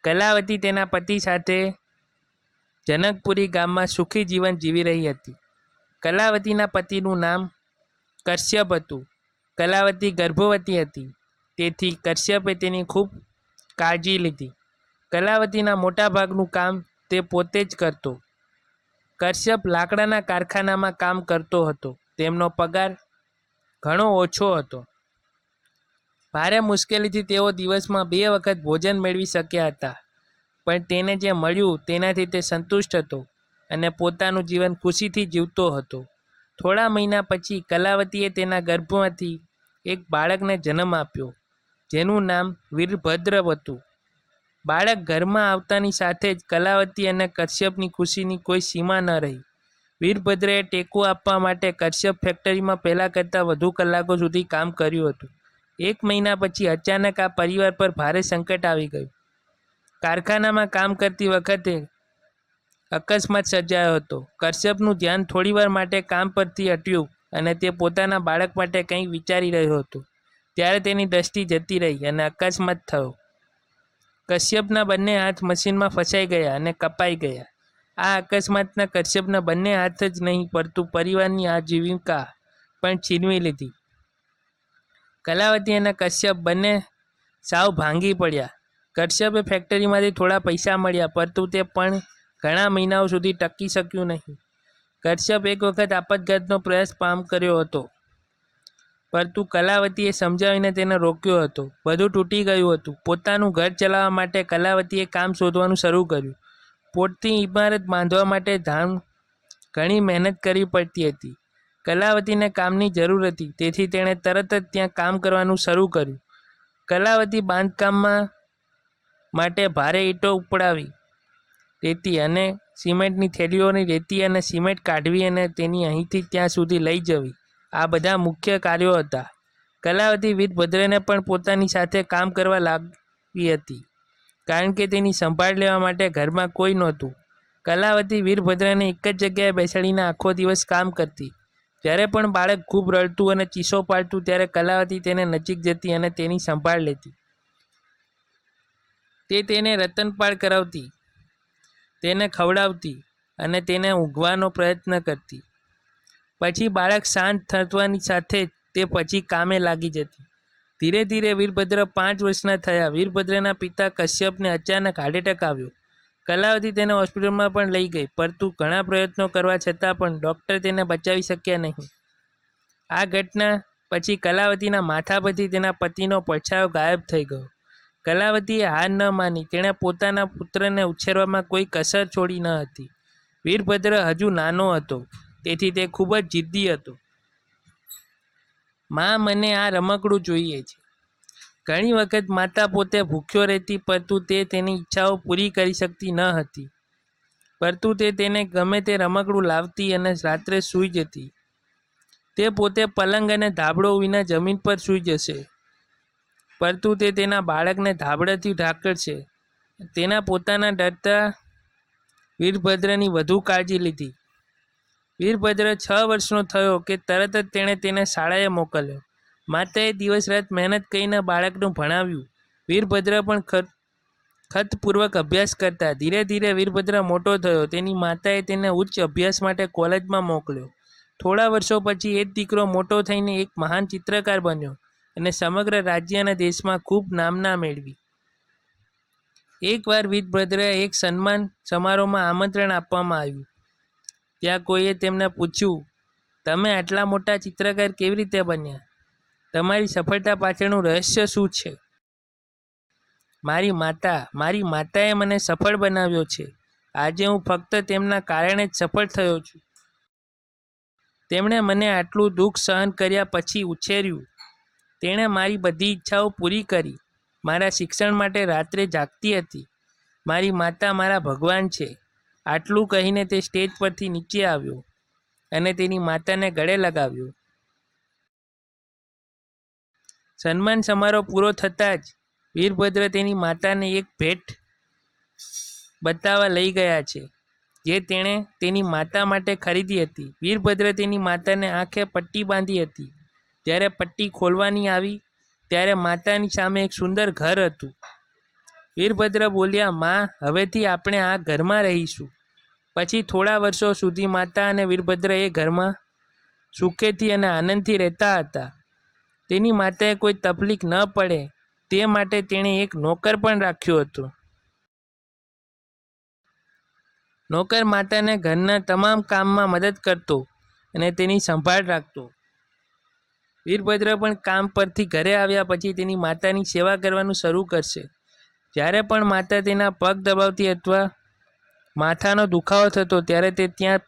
કલાવતી તેના પતિ સાથે જનકપુરી ગામમાં સુખી જીવન જીવી રહી હતી. કલાવતીના પતિનું નામ કશ્યપ હતું. કલાવતી ગર્ભવતી હતી, તેથી કશ્યપે તેની ખૂબ કાળજી લીધી. કલાવતીના મોટાભાગનું કામ તે પોતે જ કરતો. કશ્યપ લાકડાના કારખાનામાં કામ કરતો હતો. તેમનો પગાર ઘણો ઓછો હતો. ભારે મુશ્કેલીથી તેઓ દિવસમાં 2 વખત ભોજન મેળવી શક્યા હતા, પણ તેને જે મળ્યું તેનાથી તે સંતુષ્ટ હતો અને પોતાનું જીવન ખુશીથી જીવતો હતો. થોડા મહિના પછી કલાવતીએ તેના ગર્ભમાંથી એક બાળકને જન્મ આપ્યો, જેનું નામ વીરભદ્ર હતું. બાળક ઘરમાં આવતાની સાથે જ કલાવતી અને કશ્યપની ખુશીની કોઈ સીમા ન રહી. વીરભદ્રએ ટેકો આપવા માટે કશ્યપ ફેક્ટરીમાં પહેલાં કરતાં વધુ કલાકો સુધી કામ કર્યું હતું. 1 મહિના પછી અચાનક આ પરિવાર પર ભારે સંકટ આવી ગયું. કારખાનામાં કામ કરતી વખતે અકસ્માત સર્જાયો હતો. કશ્યપનું ધ્યાન થોડીવાર માટે કામ પરથી હટ્યું અને તે પોતાના બાળક માટે કંઈક વિચારી રહ્યો હતો. ત્યારે તેની દ્રષ્ટિ જતી રહી અને અકસ્માત થયો. કશ્યપના બંને હાથ મશીનમાં ફસાઈ ગયા અને કપાઈ ગયા. આ અકસ્માતના કશ્યપના બંને હાથ જ નહીં, પરંતુ પરિવારની આજીવિકા પણ છીનવી લીધી. કલાવતી અને કશ્યપ બંને સાવ ભાંગી પડ્યા. કશ્યપે ફેક્ટરીમાંથી થોડા પૈસા મળ્યા, પરંતુ તે પણ ઘણા મહિનાઓ સુધી ટકી શક્યું નહીં. કશ્યપ એક વખત આપઘાતનો પ્રયાસ કર્યો હતો, પરંતુ કલાવતીએ સમજાવીને તેને રોક્યો હતો. બધું તૂટી ગયું હતું. પોતાનું ઘર ચલાવવા માટે કલાવતીએ કામ શોધવાનું શરૂ કર્યું. પોતની ઇમારત બાંધવા માટે ઘણી મહેનત કરવી પડતી હતી. કલાવતીને કામની જરૂર હતી, તેથી તેણે તરત જ ત્યાં કામ કરવાનું શરૂ કર્યું. કલાવતી બાંધકામમાં માટે ભારે ઈંટો ઉપડાવી રેતી અને સિમેન્ટની થેલીઓની રેતી અને સિમેન્ટ કાઢવી અને તેની અહીંથી ત્યાં સુધી લઈ જવી, આ બધા મુખ્ય કાર્યો હતા. કલાવતી વીરભદ્રને પણ પોતાની સાથે કામ કરવા લાગી હતી, કારણ કે તેની સંભાળ લેવા માટે ઘરમાં કોઈ નહોતું. કલાવતી વીરભદ્રને એક જ જગ્યાએ બેસાડીને આખો દિવસ કામ કરતી. જ્યારે પણ બાળક ખૂબ રડતું અને ચીસો પાડતું, ત્યારે કલાવતી તેને નજીક જતી અને તેની સંભાળ લેતી. તે તેને રતનપાળ કરાવતી, તેને ખવડાવતી અને તેને ઊંઘવાનો પ્રયત્ન કરતી. પછી બાળક શાંત થવાની સાથે જ તે પછી કામે લાગી જતી. ધીરે ધીરે વીરભદ્ર 5 વર્ષના થયા. વીરભદ્રના પિતા કશ્યપને અચાનક હાર્ટ એટેક આવ્યો. કલાવતી તેને હોસ્પિટલમાં પણ લઈ ગઈ, પરંતુ ઘણા પ્રયત્નો કરવા છતાં પણ ડૉક્ટર તેને બચાવી શક્યા નહીં. આ ઘટના પછી કલાવતીના માથા પરથી તેના પતિનો પડછાયો ગાયબ થઈ ગયો. કલાવતીએ હાર ન માની. તેણે પોતાના પુત્રને ઉછેરવામાં કોઈ કસર છોડી ન હતી. વીરભદ્ર હજુ નાનો હતો, તેથી તે ખૂબ જ જિદ્દી હતો. માં, મને આ રમકડું જોઈએ છે. ઘણી વખત માતા પોતે ભૂખ્યો રહેતી, પરંતુ તે તેની ઈચ્છાઓ પૂરી કરી શકતી ન હતી. પરંતુ તે તેને ગમે તે રમકડું લાવતી અને રાત્રે સૂઈ જતી. તે પોતે પલંગ અને ધાબળો વિના જમીન પર સૂઈ જશે, પરંતુ તે તેના બાળકને ધાબળાથી ઢાંકશે. તેના પોતાના ડરતા વીરભદ્રની વધુ કાળજી લીધી. વીરભદ્ર 6 વર્ષનો થયો કે તરત જ તેણે તેને શાળાએ મોકલ્યો. માતાએ દિવસ રાત મહેનત કરીને બાળકનું ભણાવ્યું. વીરભદ્ર પણ ખતપૂર્વક અભ્યાસ કરતા. ધીરે ધીરે વીરભદ્ર મોટો થયો. તેની માતાએ તેને ઉચ્ચ અભ્યાસ માટે કોલેજમાં મોકલ્યો. થોડા વર્ષો પછી એ જ દીકરો મોટો થઈને એક મહાન ચિત્રકાર બન્યો અને સમગ્ર રાજ્ય અને દેશમાં ખૂબ નામના મેળવી. એકવાર વીરભદ્રને એક સન્માન સમારોહમાં આમંત્રણ આપવામાં આવ્યું. ત્યાં કોઈએ તેમને પૂછ્યું, તમે આટલા મોટા ચિત્રકાર કેવી રીતે બન્યા? તમારી સફળતા પાછળનું રહસ્ય શું છે? મારી માતાએ મને સફળ બનાવ્યો છે. આજે હું ફક્ત તેમના કારણે જ સફળ થયો છું. તેમણે મને આટલું દુઃખ સહન કર્યા પછી ઉછેર્યું. તેણે મારી બધી ઈચ્છાઓ પૂરી કરી. મારા શિક્ષણ માટે રાત્રે જાગતી હતી. મારી માતા મારા ભગવાન છે. આટલું કહીને તે સ્ટેજ પરથી નીચે આવ્યો અને તેની માતાને ગળે લગાવ્યો. સન્માન સમારોહ પૂરો થતાં જ વીરભદ્ર તેની માતાને એક ભેટ બતાવવા લઈ ગયા છે, જે તેણે તેની માતા માટે ખરીદી હતી. વીરભદ્ર તેની માતાને આંખે પટ્ટી બાંધી હતી. જ્યારે પટ્ટી ખોલવાની આવી ત્યારે માતાની સામે એક સુંદર ઘર હતું. વીરભદ્ર બોલ્યા, માં, હવેથી આપણે આ ઘરમાં રહીશું. પછી થોડા વર્ષો સુધી માતા અને વીરભદ્ર એ ઘરમાં સુખેથી અને આનંદથી રહેતા હતા. તેની માતાએ કોઈ તકલીફ ન પડે તે માટે તેણે એક નોકર પણ રાખ્યો હતો. નોકર માતાને ઘરના તમામ કામમાં મદદ કરતો અને તેની સંભાળ રાખતો. વીરભદ્ર પણ કામ પરથી ઘરે આવ્યા પછી તેની માતાની સેવા કરવાનું શરૂ કરશે. જ્યારે પણ માતા તેના પગ દબાવતી અથવા માથાનો દુખાવો થતો ત્યારે તે ત્યાં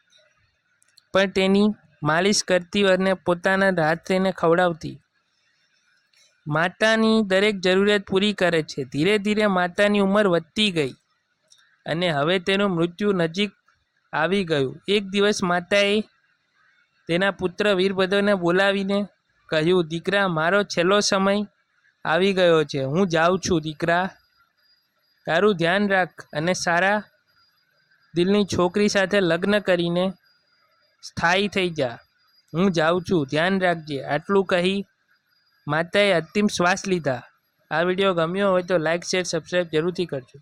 પણ તેની માલિશ કરતી અને પોતાના હાથ તેને ખવડાવતી. માતાની દરેક જરૂરિયાત પૂરી કરે છે. ધીરે ધીરે માતાની ઉંમર વધતી ગઈ અને હવે તેનું મૃત્યુ નજીક આવી ગયું. એક દિવસ માતાએ તેના પુત્ર વીરભદ્રને બોલાવીને કહ્યું, દીકરા, મારો છેલ્લો સમય આવી ગયો છે. હું જાઉં છું. દીકરા, તારું ધ્યાન રાખ અને સારા દિલની છોકરી સાથે લગ્ન કરીને સ્થાયી થઈ જા. હું જાઉં છું, ધ્યાન રાખજે. આટલું કહી માતાએ અંતિમ શ્વાસ લીધા. આ વિડીયો ગમ્યો હોય તો લાઈક, શેર, સબસ્ક્રાઈબ જરૂરથી કરજો.